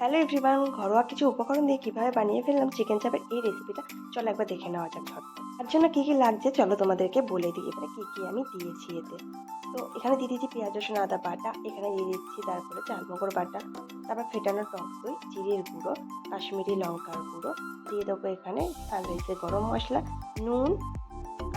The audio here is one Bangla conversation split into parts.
হ্যালো এভরিওয়ান, ঘরোয়া কিছু উপকরণ দিয়ে কিভাবে বানিয়ে ফেললাম চিকেন চাপের এই রেসিপিটা। চলো একবার দেখে নেওয়া যাক ঝটপট। তার জন্য কি কি লাগছে চলো তোমাদেরকে বলে দিই এবারে কি কি আমি দিয়েছি এতে। তো এখানে দিয়ে দিয়েছি পেঁয়াজ রসুন আদা বাটা, এখানে দিয়ে দিচ্ছি তারপরে চালমগর বাটা, তারপর ফেটানো টক দই, জিরের গুঁড়ো, কাশ্মীরি লঙ্কার গুঁড়ো, দিয়ে দেবো এখানে সানরাইসের গরম মশলা, নুন,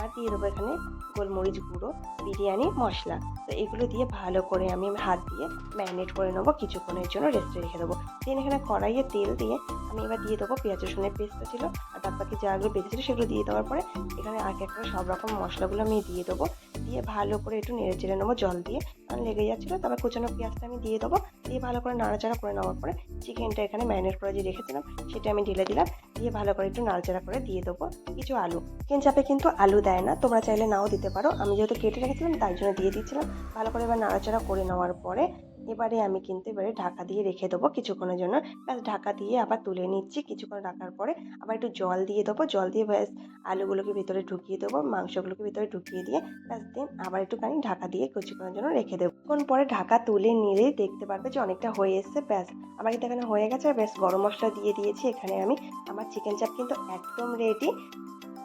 আর দিয়ে দেবো এখানে গোলমরিচ গুঁড়ো, বিরিয়ানি মশলা। তো এগুলো দিয়ে ভালো করে আমি হাত দিয়ে ম্যারিনেট করে নেবো, কিছুক্ষণের জন্য রেস্টে রেখে দেবো। দেন এখানে কড়াইয়ে তেল দিয়ে আমি এবার দিয়ে দেবো পেঁয়াজ রসুনের পেস্টটা ছিল আর বাদ বাকি যাগুলো বেঁচেছিলো সেগুলো দিয়ে দেওয়ার পরে এখানে এক এক করে সব রকম মশলাগুলো আমি দিয়ে দেবো। দিয়ে ভালো করে একটু নেড়ে চেড়ে নেবো জল দিয়ে, কারণ লেগে যাচ্ছিলো। তারপর কুচানো পেঁয়াজটা আমি দিয়ে দেবো, দিয়ে ভালো করে নাড়াচাড়া করে নেওয়ার পরে চিকেনটা এখানে ম্যারিনেট করে যে রেখেছিলাম সেটা আমি ঢেলে দিলাম। দিয়ে ভালো করে একটু নাড়াচাড়া করে দিয়ে দেবো কিছু আলু। চিকেন চাপে কিন্তু আলু দেয় না, তোমরা চাইলে নাও দিতে পারো, আমি যেহেতু কেটে রেখেছিলাম তাই জন্য দিয়ে দিচ্ছিলাম। ভালো করে এবার নাড়াচাড়া করে নেওয়ার পরে এবারে আমি কিন্তু এবারে ঢাকা দিয়ে রেখে দেবো কিছুক্ষণের জন্য। ব্যাস ঢাকা দিয়ে আবার তুলে নিচ্ছি, কিছুক্ষণ রাখার পরে আবার একটু জল দিয়ে দেবো। জল দিয়ে ব্যাস আলুগুলোকে ভিতরে ঢুকিয়ে দেবো, মাংসগুলোকে ভিতরে ঢুকিয়ে দিয়ে ব্যাস দেন আবার একটুখানি ঢাকা দিয়ে কিছুক্ষণের জন্য রেখে দেবো। কিছুক্ষণ পরে ঢাকা তুলে নিলেই দেখতে পারবে যে অনেকটা হয়ে এসছে। ব্যাস আমার কিন্তু এখানে হয়ে গেছে। ব্যাস গরম মশলা দিয়ে দিয়েছি এখানে আমি। আমার চিকেন চাপ কিন্তু একদম রেডি।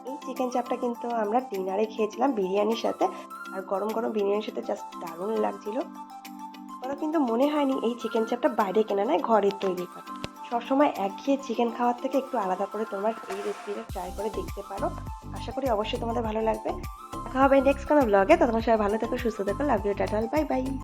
এই চিকেন চাপটা কিন্তু আমরা ডিনারে খেয়েছিলাম বিরিয়ানির সাথে, আর গরম গরম বিরিয়ানির সাথে জাস্ট দারুণ লাগছিল। ওরা কিন্তু মনে হয়নি এই চিকেন চাপটা বাইরে কেনা নয়, ঘরের তৈরি করা। সবসময় একঘেয়ে চিকেন খাওয়ার থেকে একটু আলাদা করে তোমার এই রেসিপিটা ট্রাই করে দেখতে পারো। আশা করি অবশ্যই তোমাদের ভালো লাগবে। দেখা হবে নেক্সট কোনো ব্লগে। ততক্ষণ সবাই ভালো থেকো, সুস্থ থেকো, love you, tata, bye by.